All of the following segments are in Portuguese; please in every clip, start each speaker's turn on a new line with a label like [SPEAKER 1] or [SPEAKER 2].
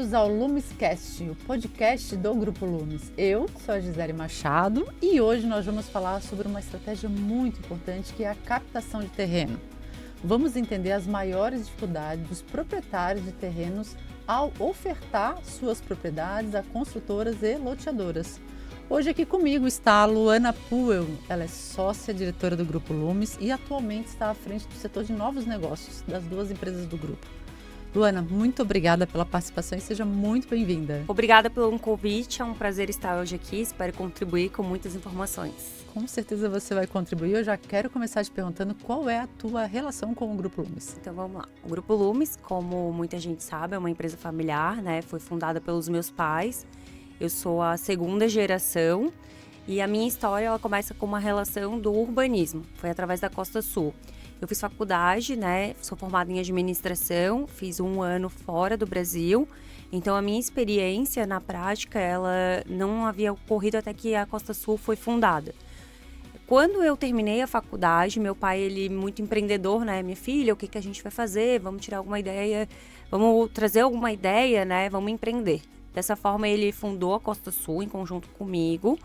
[SPEAKER 1] Bem-vindos ao LumisCast, o podcast do Grupo Lumis. Eu sou a Gisele Machado e hoje nós vamos falar sobre uma estratégia muito importante que é a captação de terreno. Vamos entender as maiores dificuldades dos proprietários de terrenos ao ofertar suas propriedades a construtoras e loteadoras. Hoje aqui comigo está a Luana Puel, ela é sócia diretora do Grupo Lumis e atualmente está à frente do setor de novos negócios das duas empresas do grupo. Luana, muito obrigada pela participação e seja muito bem-vinda.
[SPEAKER 2] Obrigada pelo convite, é um prazer estar hoje aqui, espero contribuir com muitas informações.
[SPEAKER 1] Com certeza você vai contribuir, eu já quero começar te perguntando qual é a tua relação com o Grupo Lumis.
[SPEAKER 2] Então vamos lá, o Grupo Lumis, como muita gente sabe, é uma empresa familiar, né? Foi fundada pelos meus pais, eu sou a segunda geração e a minha história ela começa com uma relação do urbanismo, foi através da Costa Sul. Eu fiz faculdade, né? Sou formada em administração, fiz um ano fora do Brasil. Então, a minha experiência na prática, ela não havia ocorrido até que a Costa Sul foi fundada. Quando eu terminei a faculdade, meu pai, ele muito empreendedor, né? Minha filha, o que a gente vai fazer? Vamos tirar alguma ideia, vamos trazer alguma ideia, né? Vamos empreender. Dessa forma, ele fundou a Costa Sul em conjunto comigo.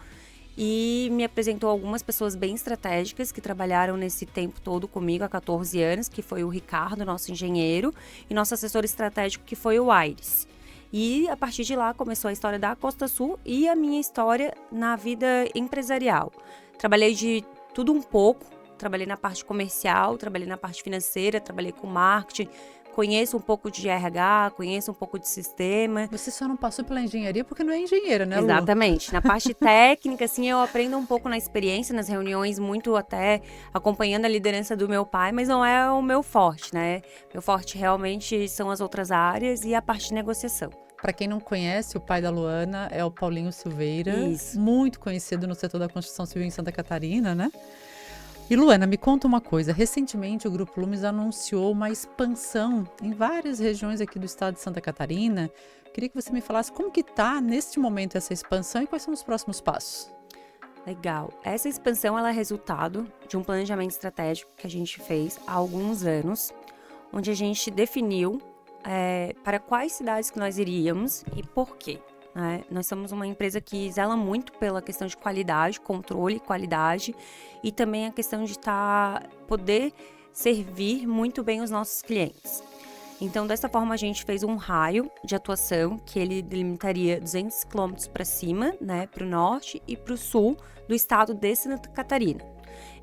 [SPEAKER 2] E me apresentou algumas pessoas bem estratégicas que trabalharam nesse tempo todo comigo há 14 anos, que foi o Ricardo, nosso engenheiro, e nosso assessor estratégico, que foi o Aires. E a partir de lá começou a história da Costa Sul e a minha história na vida empresarial. Trabalhei de tudo um pouco, trabalhei na parte comercial, trabalhei na parte financeira, trabalhei com marketing, conheço um pouco de RH, conheço um pouco de sistema.
[SPEAKER 1] Você só não passou pela engenharia porque não é engenheira, né, Lu?
[SPEAKER 2] Exatamente. Na parte técnica, assim, eu aprendo um pouco na experiência, nas reuniões, muito até acompanhando a liderança do meu pai, mas não é o meu forte, né? Meu forte realmente são as outras áreas e a parte de negociação.
[SPEAKER 1] Para quem não conhece, o pai da Luana é o Paulinho Silveira,
[SPEAKER 2] Isso.
[SPEAKER 1] Muito conhecido no setor da construção civil em Santa Catarina, né? E Luana, me conta uma coisa, recentemente o Grupo Lumis anunciou uma expansão em várias regiões aqui do estado de Santa Catarina. Queria que você me falasse como que está neste momento essa expansão e quais são os próximos passos.
[SPEAKER 2] Legal. Essa expansão ela é resultado de um planejamento estratégico que a gente fez há alguns anos, onde a gente definiu para quais cidades que nós iríamos e por quê. Nós somos uma empresa que zela muito pela questão de qualidade, controle, qualidade e também a questão de poder servir muito bem os nossos clientes. Então, dessa forma, a gente fez um raio de atuação que ele delimitaria 200 quilômetros para cima, né, para o norte e para o sul do estado de Santa Catarina.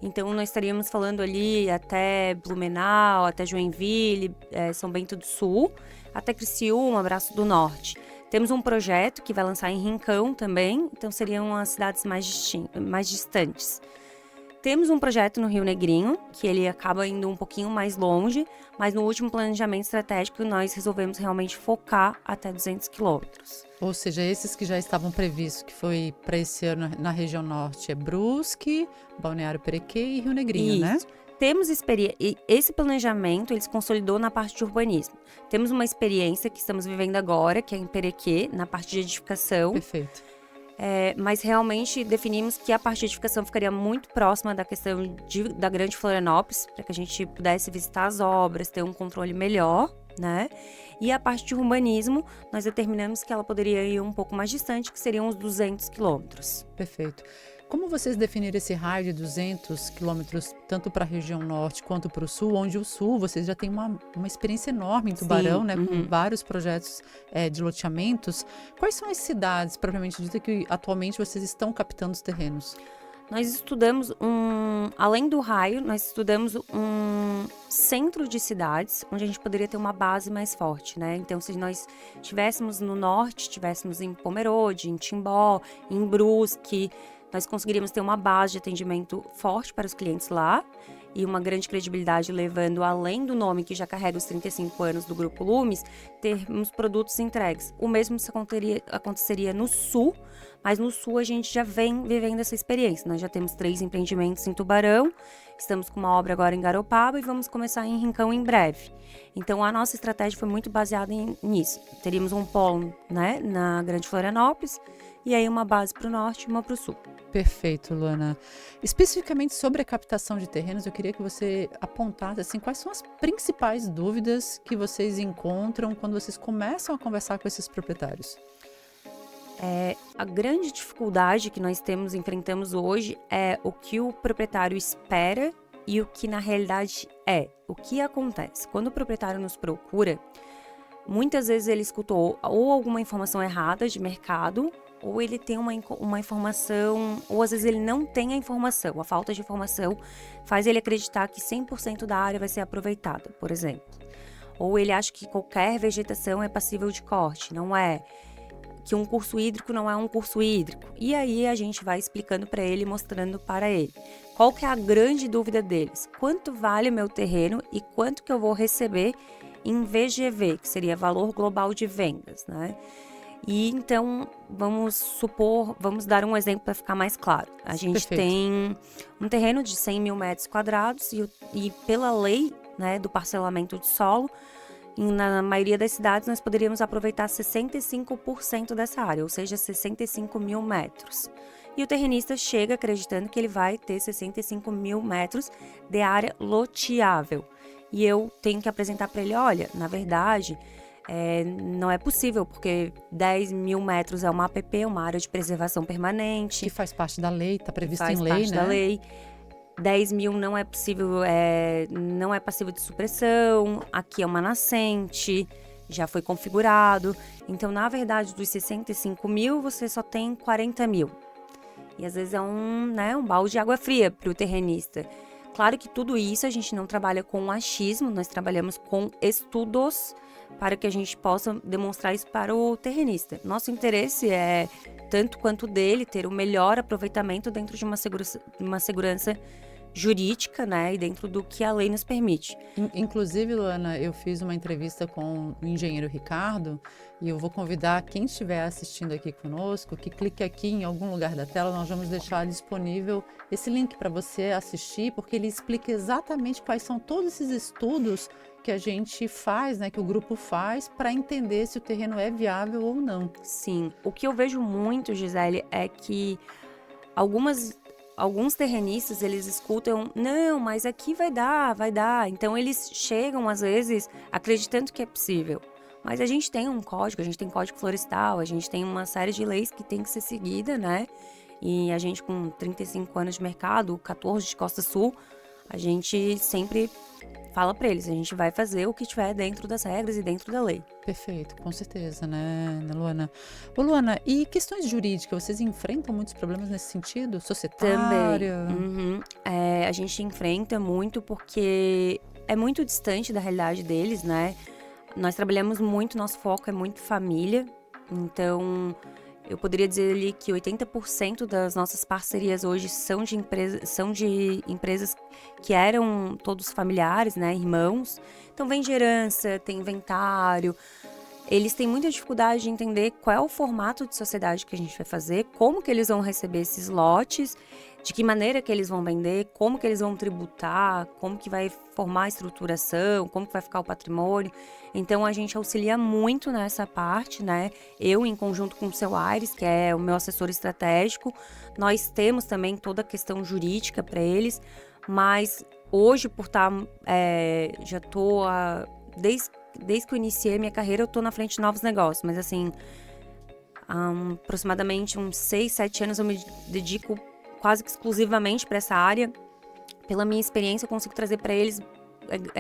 [SPEAKER 2] Então, nós estaríamos falando ali até Blumenau, até Joinville, São Bento do Sul, até Criciúma, Braço do Norte. Temos um projeto que vai lançar em Rincão também, então seriam as cidades mais distantes. Temos um projeto no Rio Negrinho, que ele acaba indo um pouquinho mais longe, mas no último planejamento estratégico nós resolvemos realmente focar até 200 quilômetros.
[SPEAKER 1] Ou seja, esses que já estavam previstos, que foi para esse ano na região norte, é Brusque, Balneário Perequê e Rio Negrinho,
[SPEAKER 2] Isso.
[SPEAKER 1] né?
[SPEAKER 2] Temos esse planejamento, ele se consolidou na parte de urbanismo. Temos uma experiência que estamos vivendo agora, que é em Perequê, na parte de edificação.
[SPEAKER 1] Perfeito.
[SPEAKER 2] Mas realmente definimos que a parte de edificação ficaria muito próxima da questão da Grande Florianópolis, para que a gente pudesse visitar as obras, ter um controle melhor, né? E a parte de urbanismo, nós determinamos que ela poderia ir um pouco mais distante, que seriam os 200 quilômetros.
[SPEAKER 1] Perfeito. Como vocês definiram esse raio de 200 quilômetros, tanto para a região norte quanto para o sul, onde o sul vocês já têm uma experiência enorme em Tubarão,
[SPEAKER 2] Sim,
[SPEAKER 1] né, com vários projetos de loteamentos. Quais são as cidades, propriamente dita, que atualmente vocês estão captando os terrenos?
[SPEAKER 2] Nós estudamos além do raio, nós estudamos um centro de cidades, onde a gente poderia ter uma base mais forte, né? Então, se nós estivéssemos no norte, estivéssemos em Pomerode, em Timbó, em Brusque, nós conseguiríamos ter uma base de atendimento forte para os clientes lá e uma grande credibilidade, levando, além do nome que já carrega os 35 anos do Grupo Lumis, termos produtos entregues. O mesmo aconteceria no sul, mas no sul a gente já vem vivendo essa experiência. Nós já temos 3 empreendimentos em Tubarão, estamos com uma obra agora em Garopaba e vamos começar em Rincão em breve. Então a nossa estratégia foi muito baseada nisso. Teríamos um polo, né, na Grande Florianópolis e aí uma base para o norte e uma para o sul.
[SPEAKER 1] Perfeito, Luana. Especificamente sobre a captação de terrenos, eu queria que você apontasse assim, quais são as principais dúvidas que vocês encontram quando vocês começam a conversar com esses proprietários.
[SPEAKER 2] A grande dificuldade que nós enfrentamos hoje é o que o proprietário espera e o que na realidade é. O que acontece? Quando o proprietário nos procura, muitas vezes ele escutou ou alguma informação errada de mercado, ou ele tem uma informação, ou às vezes ele não tem a informação. A falta de informação faz ele acreditar que 100% da área vai ser aproveitada, por exemplo. Ou ele acha que qualquer vegetação é passível de corte, não é. Que um curso hídrico não é um curso hídrico. E aí a gente vai explicando para ele, mostrando para ele. Qual que é a grande dúvida deles? Quanto vale o meu terreno e quanto que eu vou receber em VGV, que seria Valor Global de Vendas, né? E então, vamos dar um exemplo para ficar mais claro. A gente
[SPEAKER 1] Perfeito.
[SPEAKER 2] tem um terreno de 100 mil metros quadrados e pela lei, né, do parcelamento de solo, na maioria das cidades, nós poderíamos aproveitar 65% dessa área, ou seja, 65 mil metros. E o terrenista chega acreditando que ele vai ter 65 mil metros de área loteável. E eu tenho que apresentar para ele, olha, na verdade, não é possível, porque 10 mil metros é uma APP, uma área de preservação permanente.
[SPEAKER 1] Que faz parte da lei, está previsto
[SPEAKER 2] Faz
[SPEAKER 1] em lei,
[SPEAKER 2] parte
[SPEAKER 1] né?
[SPEAKER 2] da lei. 10 mil não é possível, não é passível de supressão, aqui é uma nascente, já foi configurado. Então, na verdade, dos 65 mil, você só tem 40 mil. E às vezes é um balde de água fria para o terrenista. Claro que tudo isso a gente não trabalha com achismo, nós trabalhamos com estudos para que a gente possa demonstrar isso para o terrenista. Nosso interesse é, tanto quanto dele, ter o melhor aproveitamento dentro de uma segurança jurídica, né, e dentro do que a lei nos permite.
[SPEAKER 1] Inclusive, Luana, eu fiz uma entrevista com o engenheiro Ricardo e eu vou convidar quem estiver assistindo aqui conosco que clique aqui em algum lugar da tela, nós vamos deixar disponível esse link para você assistir, porque ele explica exatamente quais são todos esses estudos que a gente faz, né, que o grupo faz para entender se o terreno é viável ou não.
[SPEAKER 2] Sim, o que eu vejo muito, Gisele, é que alguns terrenistas, eles escutam, não, mas aqui vai dar. Então, eles chegam, às vezes, acreditando que é possível. Mas a gente tem um código, a gente tem código florestal, a gente tem uma série de leis que tem que ser seguida, né? E a gente, com 35 anos de mercado, 14 de Costa Sul, a gente sempre fala para eles, a gente vai fazer o que estiver dentro das regras e dentro da lei.
[SPEAKER 1] Perfeito, com certeza, né, Luana? Ô, Luana, e questões jurídicas, vocês enfrentam muitos problemas nesse sentido? Societária?
[SPEAKER 2] Também. A gente enfrenta muito porque é muito distante da realidade deles, né? Nós trabalhamos muito, nosso foco é muito família, então eu poderia dizer ali que 80% das nossas parcerias hoje são de empresas que eram todos familiares, né, irmãos. Então vem de herança, tem inventário. Eles têm muita dificuldade de entender qual é o formato de sociedade que a gente vai fazer, como que eles vão receber esses lotes, de que maneira que eles vão vender, como que eles vão tributar, como que vai formar a estruturação, como que vai ficar o patrimônio. Então, a gente auxilia muito nessa parte, né? Eu, em conjunto com o seu Aires, que é o meu assessor estratégico, nós temos também toda a questão jurídica para eles, mas hoje, por estar, já estou, desde que eu iniciei minha carreira, eu estou na frente de novos negócios, mas assim, aproximadamente uns 6, 7 anos eu me dedico quase que exclusivamente para essa área. Pela minha experiência, eu consigo trazer para eles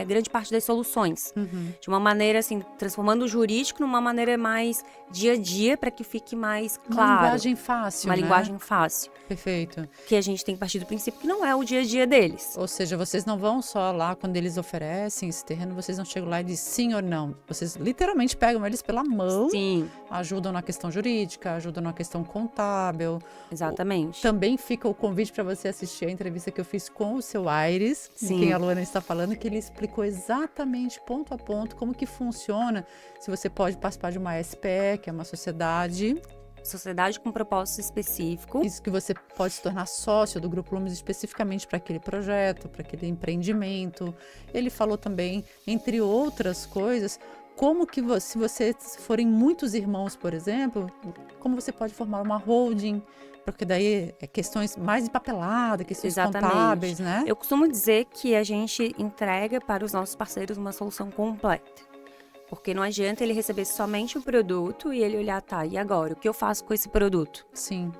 [SPEAKER 2] grande parte das soluções. De uma maneira, assim, transformando o jurídico numa maneira mais dia a dia, para que fique mais claro.
[SPEAKER 1] Uma linguagem fácil,
[SPEAKER 2] Uma
[SPEAKER 1] né?
[SPEAKER 2] linguagem fácil.
[SPEAKER 1] Perfeito.
[SPEAKER 2] Que a gente tem que partir do princípio que não é o dia a dia deles.
[SPEAKER 1] Ou seja, vocês não vão só lá quando eles oferecem esse terreno, vocês não chegam lá e dizem sim ou não. Vocês literalmente pegam eles pela mão,
[SPEAKER 2] Sim,
[SPEAKER 1] ajudam na questão jurídica, ajudam na questão contábil.
[SPEAKER 2] exatamente.
[SPEAKER 1] Também fica o convite para você assistir a entrevista que eu fiz com o seu Aires, de
[SPEAKER 2] Sim.
[SPEAKER 1] quem a Luana está falando, que ele explicou exatamente, ponto a ponto, como que funciona, se você pode participar de uma SPE, que é uma sociedade.
[SPEAKER 2] Sociedade com propósito específico.
[SPEAKER 1] Isso, que você pode se tornar sócio do Grupo Lumes especificamente para aquele projeto, para aquele empreendimento. Ele falou também, entre outras coisas, como que se vocês forem muitos irmãos, por exemplo, como você pode formar uma holding, porque daí é questões mais de papelada, questões contábeis, né?
[SPEAKER 2] Eu costumo dizer que a gente entrega para os nossos parceiros uma solução completa. Porque não adianta ele receber somente o produto e ele olhar, tá, e agora? O que eu faço com esse produto?
[SPEAKER 1] Sim.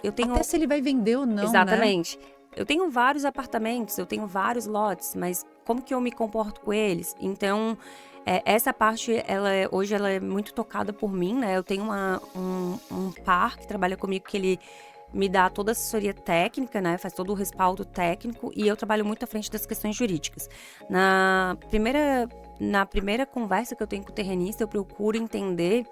[SPEAKER 2] Eu tenho...
[SPEAKER 1] Até se ele vai vender ou não,
[SPEAKER 2] Exatamente.
[SPEAKER 1] Né?
[SPEAKER 2] Eu tenho vários apartamentos, eu tenho vários lotes, mas como que eu me comporto com eles? Então, essa parte, hoje ela é muito tocada por mim, né? Eu tenho um par que trabalha comigo, que ele me dá toda a assessoria técnica, né? Faz todo o respaldo técnico e eu trabalho muito à frente das questões jurídicas. Na primeira conversa que eu tenho com o terrenista, eu procuro entender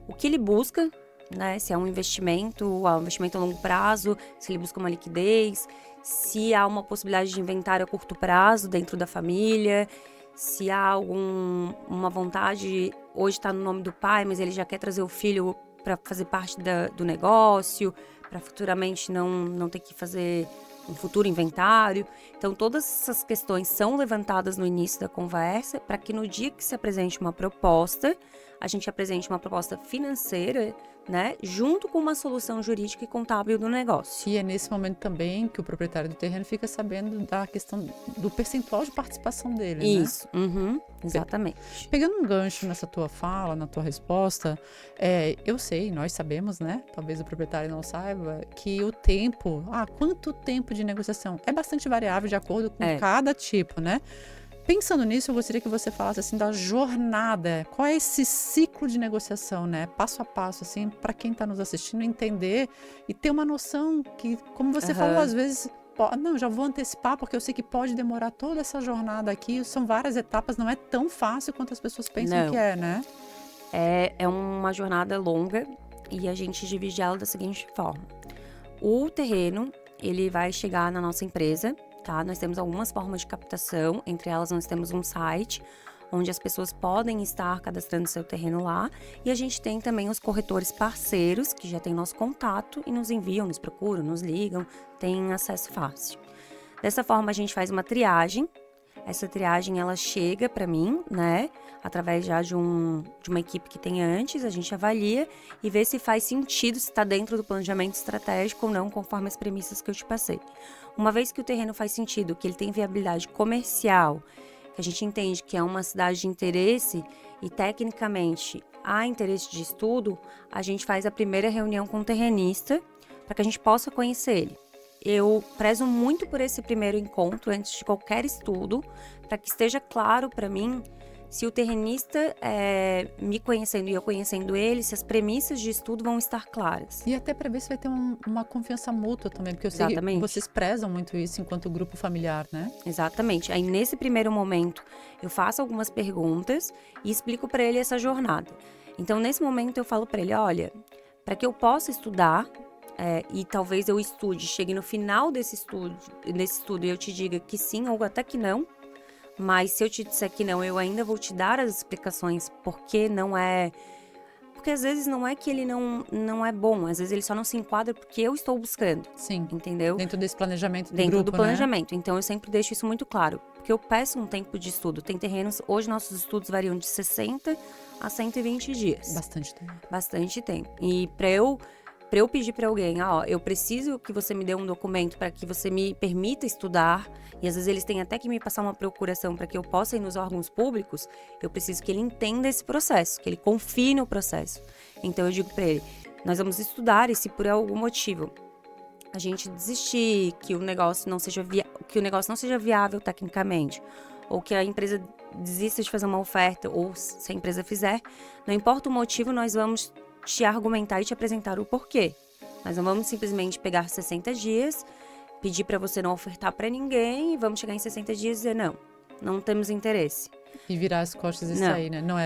[SPEAKER 2] o que ele busca, né? Se é um investimento a longo prazo, se ele busca uma liquidez, se há uma possibilidade de inventário a curto prazo dentro da família, se há uma vontade, hoje está no nome do pai, mas ele já quer trazer o filho para fazer parte do negócio, para futuramente não ter que fazer um futuro inventário. Então, todas essas questões são levantadas no início da conversa para que no dia que se apresente uma proposta, a gente apresente uma proposta financeira, né, junto com uma solução jurídica e contábil do negócio.
[SPEAKER 1] E é nesse momento também que o proprietário do terreno fica sabendo da questão do percentual de participação dele,
[SPEAKER 2] Isso,
[SPEAKER 1] né?
[SPEAKER 2] Exatamente.
[SPEAKER 1] Pegando um gancho nessa tua fala, na tua resposta, eu sei, nós sabemos, né? Talvez o proprietário não saiba, que o tempo, quanto tempo de negociação? É bastante variável de acordo com cada tipo, né? Pensando nisso, eu gostaria que você falasse assim da jornada. Qual é esse ciclo de negociação, né? Passo a passo, assim, para quem está nos assistindo entender e ter uma noção que, como você falou, às vezes, não, já vou antecipar porque eu sei que pode demorar toda essa jornada aqui. São várias etapas, não é tão fácil quanto as pessoas pensam que é, né?
[SPEAKER 2] É uma jornada longa e a gente divide ela da seguinte forma. O terreno, ele vai chegar na nossa empresa. Tá? Nós temos algumas formas de captação, entre elas nós temos um site onde as pessoas podem estar cadastrando seu terreno lá, e a gente tem também os corretores parceiros que já têm nosso contato e nos enviam, nos procuram, nos ligam, tem acesso fácil. Dessa forma a gente faz uma triagem. Essa triagem ela chega para mim, né, através já de uma equipe que tem antes, a gente avalia e vê se faz sentido, se está dentro do planejamento estratégico ou não, conforme as premissas que eu te passei. Uma vez que o terreno faz sentido, que ele tem viabilidade comercial, que a gente entende que é uma cidade de interesse e tecnicamente há interesse de estudo, a gente faz a primeira reunião com o terrenista para que a gente possa conhecer ele. Eu prezo muito por esse primeiro encontro antes de qualquer estudo, para que esteja claro para mim se o terrenista me conhecendo e eu conhecendo ele, se as premissas de estudo vão estar claras.
[SPEAKER 1] E até para ver se vai ter uma confiança mútua também, porque eu sei que vocês prezam muito isso enquanto grupo familiar, né?
[SPEAKER 2] Exatamente. Aí nesse primeiro momento eu faço algumas perguntas e explico para ele essa jornada. Então nesse momento eu falo para ele, olha, para que eu possa estudar, e talvez eu estude, chegue no final desse estudo e eu te diga que sim ou até que não, mas se eu te disser que não, eu ainda vou te dar as explicações porque não é... Porque às vezes não é que ele não é bom, às vezes ele só não se enquadra porque eu estou buscando.
[SPEAKER 1] Sim.
[SPEAKER 2] Entendeu?
[SPEAKER 1] Dentro desse planejamento do
[SPEAKER 2] Dentro
[SPEAKER 1] grupo,
[SPEAKER 2] do planejamento.
[SPEAKER 1] Né?
[SPEAKER 2] Então eu sempre deixo isso muito claro, porque eu peço um tempo de estudo. Tem terrenos, hoje nossos estudos variam de 60 a 120 dias.
[SPEAKER 1] Bastante tempo.
[SPEAKER 2] Bastante tempo. E para eu pedir para alguém, eu preciso que você me dê um documento para que você me permita estudar, e às vezes eles têm até que me passar uma procuração para que eu possa ir nos órgãos públicos, eu preciso que ele entenda esse processo, que ele confie no processo. Então eu digo para ele, nós vamos estudar e se por algum motivo a gente desistir, que o negócio não seja viável tecnicamente, ou que a empresa desista de fazer uma oferta, ou se a empresa fizer, não importa o motivo, nós vamos te argumentar e te apresentar o porquê. Nós não vamos simplesmente pegar 60 dias, pedir para você não ofertar para ninguém e vamos chegar em 60 dias e dizer não temos interesse.
[SPEAKER 1] E virar as costas e sair, né? Não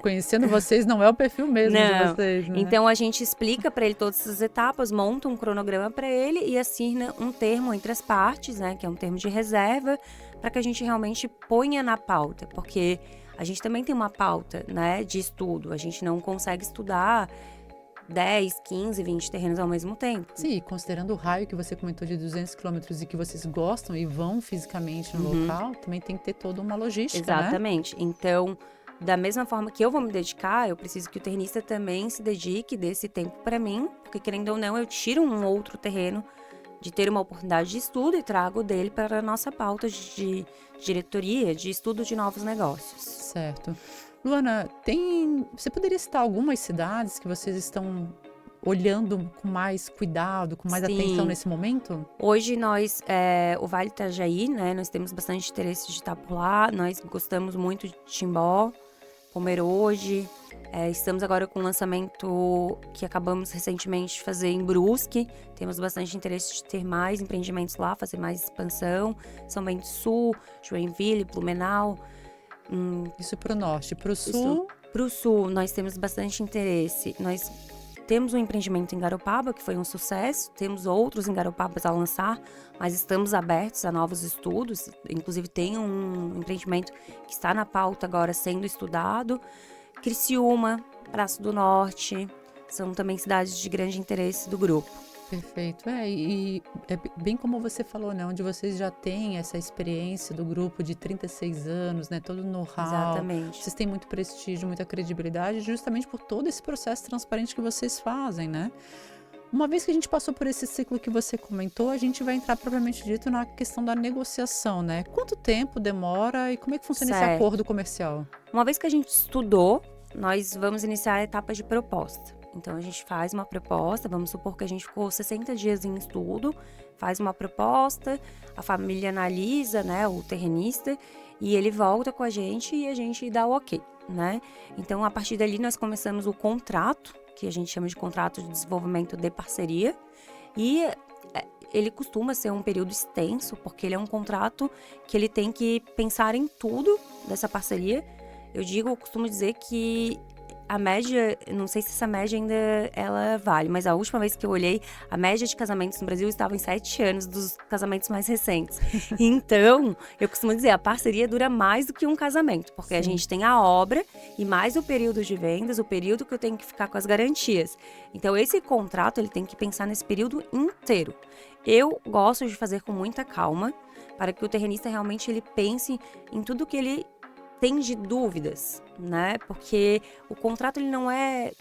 [SPEAKER 1] conhecendo vocês, não é o perfil mesmo de vocês, né?
[SPEAKER 2] Então a gente explica para ele todas essas etapas, monta um cronograma para ele e assina um termo entre as partes, né? Que é um termo de reserva, para que a gente realmente ponha na pauta, porque a gente também tem uma pauta, né, de estudo. A gente não consegue estudar 10, 15, 20 terrenos ao mesmo tempo.
[SPEAKER 1] Sim, considerando o raio que você comentou de 200 quilômetros e que vocês gostam e vão fisicamente no local, também tem que ter toda uma logística,
[SPEAKER 2] Exatamente.
[SPEAKER 1] Né?
[SPEAKER 2] Então, da mesma forma que eu vou me dedicar, eu preciso que o terrenista também se dedique desse tempo para mim, porque querendo ou não, eu tiro um outro terreno de ter uma oportunidade de estudo e trago dele para a nossa pauta de diretoria, de estudo de novos negócios.
[SPEAKER 1] Certo. Luana, você poderia citar algumas cidades que vocês estão olhando com mais cuidado, com mais atenção nesse momento?
[SPEAKER 2] Hoje nós, o Vale Itajaí, né, nós temos bastante interesse de estar por lá, nós gostamos muito de Timbó, Pomerode, estamos agora com um lançamento que acabamos recentemente de fazer em Brusque, temos bastante interesse de ter mais empreendimentos lá, fazer mais expansão, São Bento do Sul, Joinville, Blumenau.
[SPEAKER 1] Isso para o norte, para o sul?
[SPEAKER 2] Para o sul, nós temos bastante interesse, nós temos um empreendimento em Garopaba, que foi um sucesso, temos outros em Garopaba a lançar, mas estamos abertos a novos estudos, inclusive tem um empreendimento que está na pauta agora sendo estudado. Criciúma, Braço do Norte, são também cidades de grande interesse do grupo.
[SPEAKER 1] Perfeito. E é bem como você falou, né? Onde vocês já têm essa experiência do grupo de 36 anos, né? Todo o know-how.
[SPEAKER 2] Exatamente.
[SPEAKER 1] Vocês têm muito prestígio, muita credibilidade, justamente por todo esse processo transparente que vocês fazem, né? Uma vez que a gente passou por esse ciclo que você comentou, a gente vai entrar propriamente dito na questão da negociação, né? Quanto tempo demora e como é que funciona esse acordo comercial?
[SPEAKER 2] Uma vez que a gente estudou, nós vamos iniciar a etapa de proposta. Então, a gente faz uma proposta, vamos supor que a gente ficou 60 dias em estudo, faz uma proposta, a família analisa, né, o terrenista, e ele volta com a gente e a gente dá o ok, né? Então, a partir dali, nós começamos o contrato, que a gente chama de contrato de desenvolvimento de parceria, e ele costuma ser um período extenso, porque ele é um contrato que ele tem que pensar em tudo dessa parceria. Eu costumo dizer que a média, não sei se essa média ainda ela vale, mas a última vez que eu olhei, a média de casamentos no Brasil estava em 7 anos dos casamentos mais recentes. Então, eu costumo dizer, a parceria dura mais do que um casamento, porque a gente tem a obra e mais o período de vendas, o período que eu tenho que ficar com as garantias. Então, esse contrato, ele tem que pensar nesse período inteiro. Eu gosto de fazer com muita calma, para que o terrenista realmente ele pense em tudo que ele tem de dúvidas, né? Porque o contrato ele não é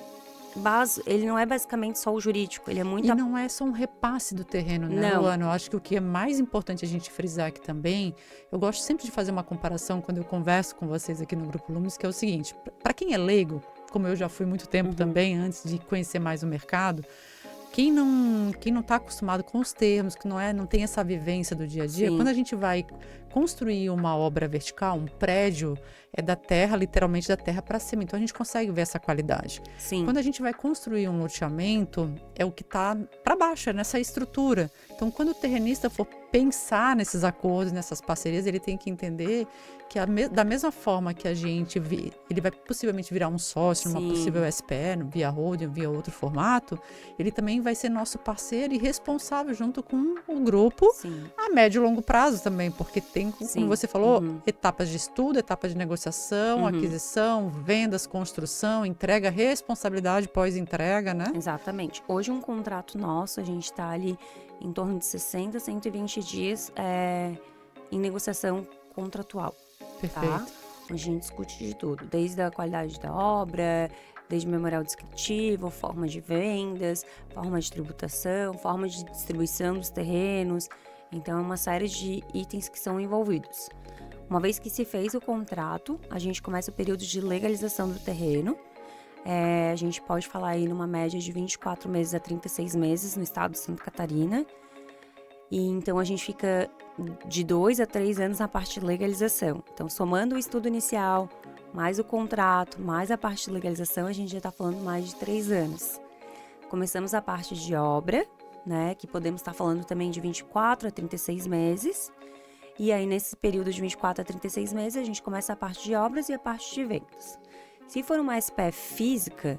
[SPEAKER 2] basicamente só o jurídico, ele é muito...
[SPEAKER 1] E não é só um repasse do terreno, né, Luana? Eu acho que o que é mais importante a gente frisar aqui também, eu gosto sempre de fazer uma comparação quando eu converso com vocês aqui no Grupo Lumis, que é o seguinte, para quem é leigo, como eu já fui muito tempo também, antes de conhecer mais o mercado, quem não está acostumado com os termos, que não tem essa vivência do dia a dia, quando a gente vai construir uma obra vertical, um prédio, é da terra, literalmente da terra para cima. Então a gente consegue ver essa qualidade.
[SPEAKER 2] Sim.
[SPEAKER 1] Quando a gente vai construir um loteamento, é o que está para baixo, é nessa estrutura. Então quando o terrenista for pensar nesses acordos, nessas parcerias, ele tem que entender que da mesma forma que ele vai possivelmente virar um sócio numa possível SPE, via holding, via outro formato, ele também vai ser nosso parceiro e responsável junto com o grupo a médio e longo prazo também, porque tem, como você falou, etapas de estudo, etapas de negociação, aquisição, vendas, construção, entrega, responsabilidade pós-entrega, né?
[SPEAKER 2] Exatamente. Hoje um contrato nosso, a gente está ali em torno de 60 a 120 dias em negociação contratual.
[SPEAKER 1] Perfeito.
[SPEAKER 2] Tá? A gente discute de tudo, desde a qualidade da obra, desde memorial descritivo, forma de vendas, forma de tributação, forma de distribuição dos terrenos. Então, é uma série de itens que são envolvidos. Uma vez que se fez o contrato, a gente começa o período de legalização do terreno. A gente pode falar aí numa média de 24 meses a 36 meses no estado de Santa Catarina. E então, a gente fica de 2 a 3 anos na parte de legalização. Então, somando o estudo inicial, mais o contrato, mais a parte de legalização, a gente já está falando mais de 3 anos. Começamos a parte de obra, né, que podemos estar falando também de 24 a 36 meses. E aí, nesse período de 24 a 36 meses, a gente começa a parte de obras e a parte de vendas. Se for uma SPE física,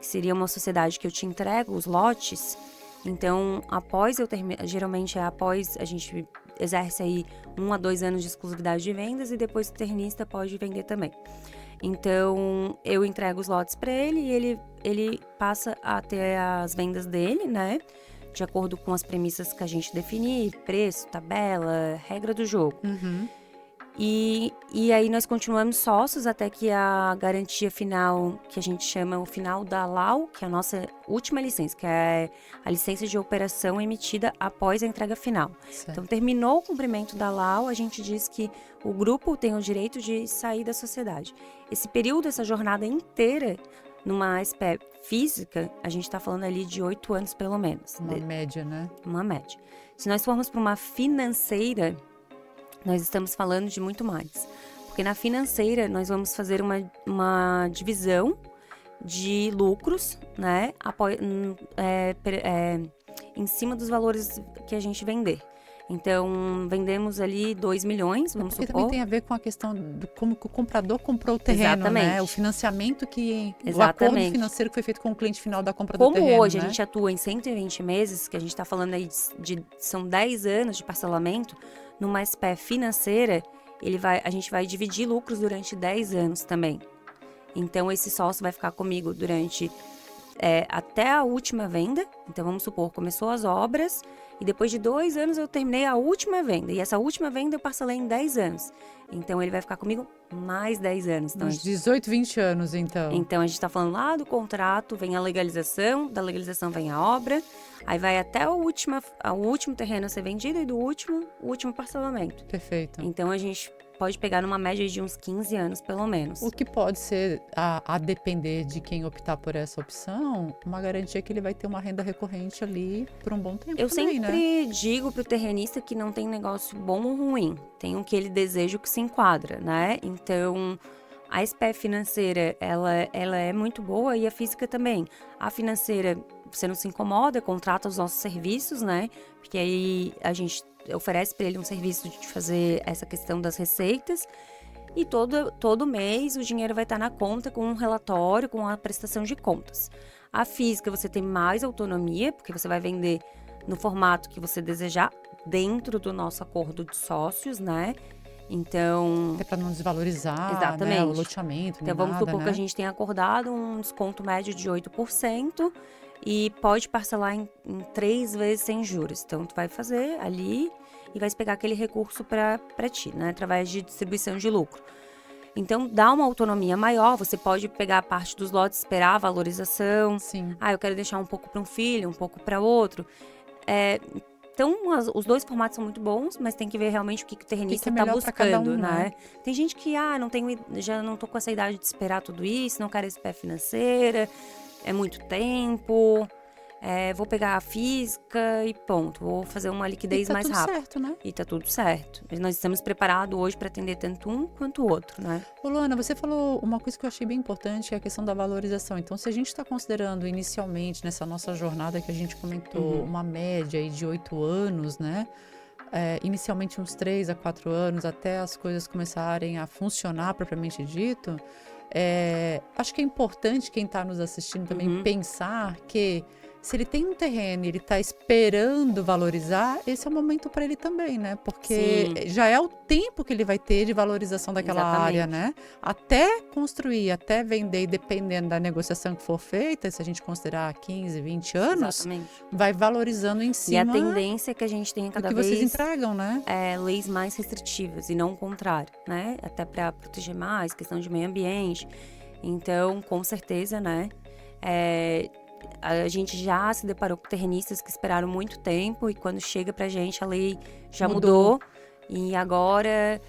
[SPEAKER 2] que seria uma sociedade que eu te entrego os lotes, então, após eu terminar, geralmente após a gente exerce aí 1 a 2 anos de exclusividade de vendas e depois o terrenista pode vender também. Então, eu entrego os lotes para ele e ele passa a ter as vendas dele, né? De acordo com as premissas que a gente definir, preço, tabela, regra do jogo. E aí nós continuamos sócios até que a garantia final, que a gente chama o final da LAU, que é a nossa última licença, que é a licença de operação emitida após a entrega final.
[SPEAKER 1] Certo.
[SPEAKER 2] Então, terminou o cumprimento da LAU, a gente diz que o grupo tem o direito de sair da sociedade. Esse período, essa jornada inteira, numa SPE física, a gente está falando ali de 8 anos pelo menos.
[SPEAKER 1] Uma média, né?
[SPEAKER 2] Uma média. Se nós formos para uma financeira, nós estamos falando de muito mais. Porque na financeira, nós vamos fazer uma divisão de lucros, né? Em cima dos valores que a gente vender. Então, vendemos ali 2 milhões, vamos supor.
[SPEAKER 1] Porque também tem a ver com a questão do como que o comprador comprou o terreno,
[SPEAKER 2] Exatamente.
[SPEAKER 1] né? O financiamento o
[SPEAKER 2] Exatamente.
[SPEAKER 1] acordo financeiro que foi feito com o cliente final da compra do terreno,
[SPEAKER 2] Como hoje
[SPEAKER 1] né?
[SPEAKER 2] a gente atua em 120 meses, que a gente está falando aí são 10 anos de parcelamento, numa SPE financeira, a gente vai dividir lucros durante 10 anos também. Então, esse sócio vai ficar comigo durante até a última venda. Então, vamos supor, começou as obras e depois de 2 anos eu terminei a última venda. E essa última venda eu parcelei em 10 anos. Então, ele vai ficar comigo mais 10 anos. Então,
[SPEAKER 1] Uns 18, 20 anos, então.
[SPEAKER 2] Então, a gente está falando lá do contrato, vem a legalização, da legalização vem a obra, aí vai até o último terreno a ser vendido e o último parcelamento.
[SPEAKER 1] Perfeito.
[SPEAKER 2] Então, a gente pode pegar numa média de uns 15 anos, pelo menos.
[SPEAKER 1] O que pode ser, a depender de quem optar por essa opção, uma garantia que ele vai ter uma renda recorrente ali por um bom tempo
[SPEAKER 2] Eu
[SPEAKER 1] também,
[SPEAKER 2] sempre
[SPEAKER 1] né?
[SPEAKER 2] digo pro terrenista que não tem negócio bom ou ruim. Tem o que ele deseja, o que se enquadra, né? Então, a SPE financeira, ela é muito boa e a física também. A financeira, você não se incomoda, contrata os nossos serviços, né? Porque aí a gente oferece para ele um serviço de fazer essa questão das receitas. E todo mês o dinheiro vai estar na conta com um relatório, com a prestação de contas. A física você tem mais autonomia, porque você vai vender no formato que você desejar, dentro do nosso acordo de sócios, né? Então,
[SPEAKER 1] Até para não desvalorizar,
[SPEAKER 2] exatamente,
[SPEAKER 1] né, o loteamento,
[SPEAKER 2] então vamos
[SPEAKER 1] nada,
[SPEAKER 2] supor
[SPEAKER 1] né?
[SPEAKER 2] que a gente tenha acordado um desconto médio de 8% e pode parcelar em 3 vezes sem juros. Então, tu vai fazer ali e vai pegar aquele recurso para ti, né? Através de distribuição de lucro. Então, dá uma autonomia maior, você pode pegar a parte dos lotes, esperar a valorização.
[SPEAKER 1] Sim.
[SPEAKER 2] Eu quero deixar um pouco para um filho, um pouco para outro. Então, os dois formatos são muito bons, mas tem que ver realmente o que o terrenista está
[SPEAKER 1] melhor pra cada
[SPEAKER 2] buscando,
[SPEAKER 1] um,
[SPEAKER 2] né? Tem gente que, já não tô com essa idade de esperar tudo isso, não quero SPE financeira, é muito tempo, vou pegar a física e ponto, vou fazer uma liquidez mais rápida.
[SPEAKER 1] E tá tudo certo, né?
[SPEAKER 2] E tá tudo certo. Nós estamos preparados hoje para atender tanto um quanto o outro, né?
[SPEAKER 1] Ô, Luana, você falou uma coisa que eu achei bem importante, que é a questão da valorização. Então, se a gente está considerando inicialmente, nessa nossa jornada que a gente comentou, uma média aí de 8 anos, né? Inicialmente uns 3 a 4 anos, até as coisas começarem a funcionar propriamente dito, acho que é importante quem está nos assistindo também pensar que se ele tem um terreno e ele está esperando valorizar, esse é o momento para ele também, né? Porque já é o tempo que ele vai ter de valorização daquela área, né? Até construir, até vender, dependendo da negociação que for feita, se a gente considerar 15, 20 anos, vai valorizando em cima.
[SPEAKER 2] E a tendência é que a gente tenha cada vez
[SPEAKER 1] vocês entregam, né?
[SPEAKER 2] Leis mais restritivas e não o contrário, né? Até para proteger mais, questão de meio ambiente. Então, com certeza, né? A gente já se deparou com terrenistas que esperaram muito tempo e quando chega pra gente a lei já mudou. E agora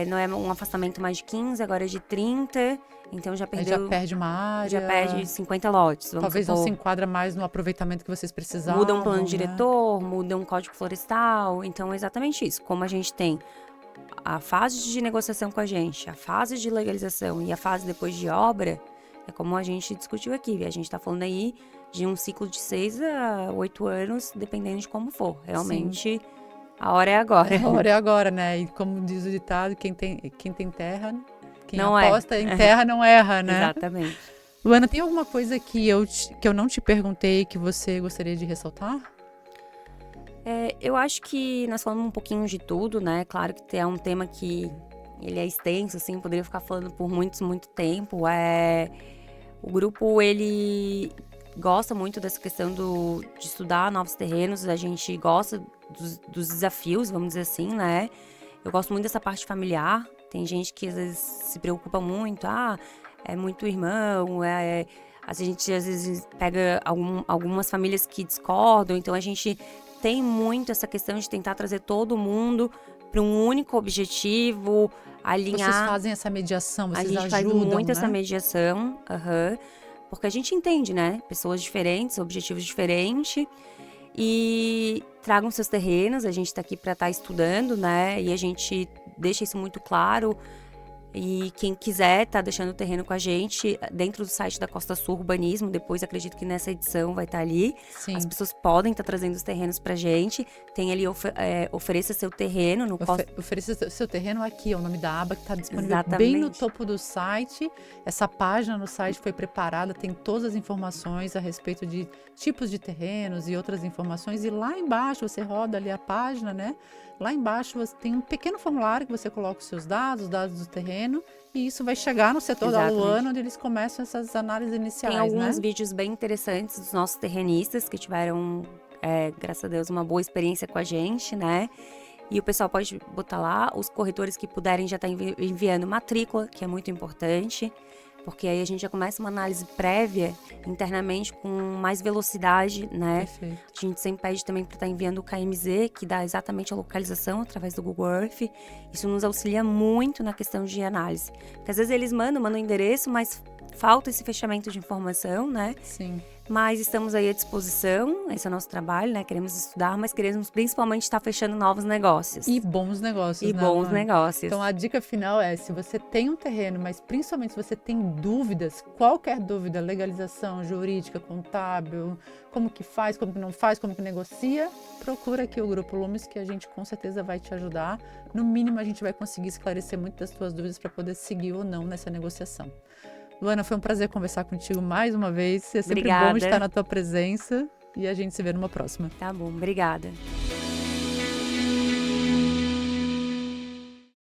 [SPEAKER 2] não é um afastamento mais de 15, agora é de 30. Então já perdeu.
[SPEAKER 1] Já perde uma área.
[SPEAKER 2] Já perde 50 lotes.
[SPEAKER 1] Talvez
[SPEAKER 2] supor.
[SPEAKER 1] não se enquadra mais no aproveitamento que vocês precisavam.
[SPEAKER 2] Muda um plano
[SPEAKER 1] né?
[SPEAKER 2] diretor, muda um código florestal. Então é exatamente isso. Como a gente tem a fase de negociação com a gente, a fase de legalização e a fase depois de obra. É como a gente discutiu aqui, a gente está falando aí de um ciclo de 6 a 8 anos, dependendo de como for. Realmente, a hora é agora.
[SPEAKER 1] A hora é agora, né? E como diz o ditado, quem tem terra, quem
[SPEAKER 2] não
[SPEAKER 1] aposta em terra não erra, né?
[SPEAKER 2] Exatamente.
[SPEAKER 1] Luana, tem alguma coisa que eu não te perguntei que você gostaria de ressaltar?
[SPEAKER 2] Eu acho que nós falamos um pouquinho de tudo, né? Claro que é um tema que ele é extenso, assim, poderia ficar falando por muito tempo. O grupo, ele gosta muito dessa questão de estudar novos terrenos, a gente gosta dos desafios, vamos dizer assim, né? Eu gosto muito dessa parte familiar. Tem gente que às vezes se preocupa muito, é muito irmão, a gente às vezes pega algumas famílias que discordam, então a gente tem muito essa questão de tentar trazer todo mundo para um único objetivo, alinhar.
[SPEAKER 1] Vocês fazem essa mediação, vocês ajudam,
[SPEAKER 2] A gente faz muito
[SPEAKER 1] né?
[SPEAKER 2] essa mediação, porque a gente entende, né? Pessoas diferentes, objetivos diferentes. E tragam seus terrenos, a gente está aqui para estar estudando, né? E a gente deixa isso muito claro. E quem quiser tá deixando o terreno com a gente dentro do site da Costa Sul Urbanismo. Depois acredito que nessa edição vai estar ali.
[SPEAKER 1] Sim.
[SPEAKER 2] As pessoas podem estar trazendo os terrenos pra gente. Tem ali ofereça seu terreno no
[SPEAKER 1] Ofereça seu terreno aqui, é o nome da aba que está disponível.
[SPEAKER 2] Exatamente.
[SPEAKER 1] Bem no topo do site. Essa página no site foi preparada, tem todas as informações a respeito de tipos de terrenos e outras informações. E lá embaixo você roda ali a página, né? Lá embaixo você tem um pequeno formulário que você coloca os seus dados, os dados do terreno, e isso vai chegar no setor da Luana, onde eles começam essas análises iniciais.
[SPEAKER 2] Tem alguns
[SPEAKER 1] né?
[SPEAKER 2] vídeos bem interessantes dos nossos terrenistas que tiveram, graças a Deus, uma boa experiência com a gente, né? E o pessoal pode botar lá, os corretores que puderem já estão enviando matrícula, que é muito importante. Porque aí a gente já começa uma análise prévia internamente com mais velocidade, né?
[SPEAKER 1] Perfeito.
[SPEAKER 2] A gente sempre pede também para estar enviando o KMZ, que dá exatamente a localização através do Google Earth. Isso nos auxilia muito na questão de análise. Porque às vezes eles mandam o endereço, mas falta esse fechamento de informação, né?
[SPEAKER 1] Sim.
[SPEAKER 2] Mas estamos aí à disposição, esse é o nosso trabalho, né? Queremos estudar, mas queremos principalmente estar fechando novos negócios.
[SPEAKER 1] E bons negócios, né,
[SPEAKER 2] bons
[SPEAKER 1] Luana?
[SPEAKER 2] negócios.
[SPEAKER 1] Então a dica final é, se você tem um terreno, mas principalmente se você tem dúvidas, qualquer dúvida, legalização, jurídica, contábil, como que faz, como que não faz, como que negocia, procura aqui o Grupo Lumis, que a gente com certeza vai te ajudar. No mínimo a gente vai conseguir esclarecer muitas das suas dúvidas para poder seguir ou não nessa negociação. Luana, foi um prazer conversar contigo mais uma vez. É sempre bom estar na tua presença e a gente se vê numa próxima.
[SPEAKER 2] Tá bom, obrigada.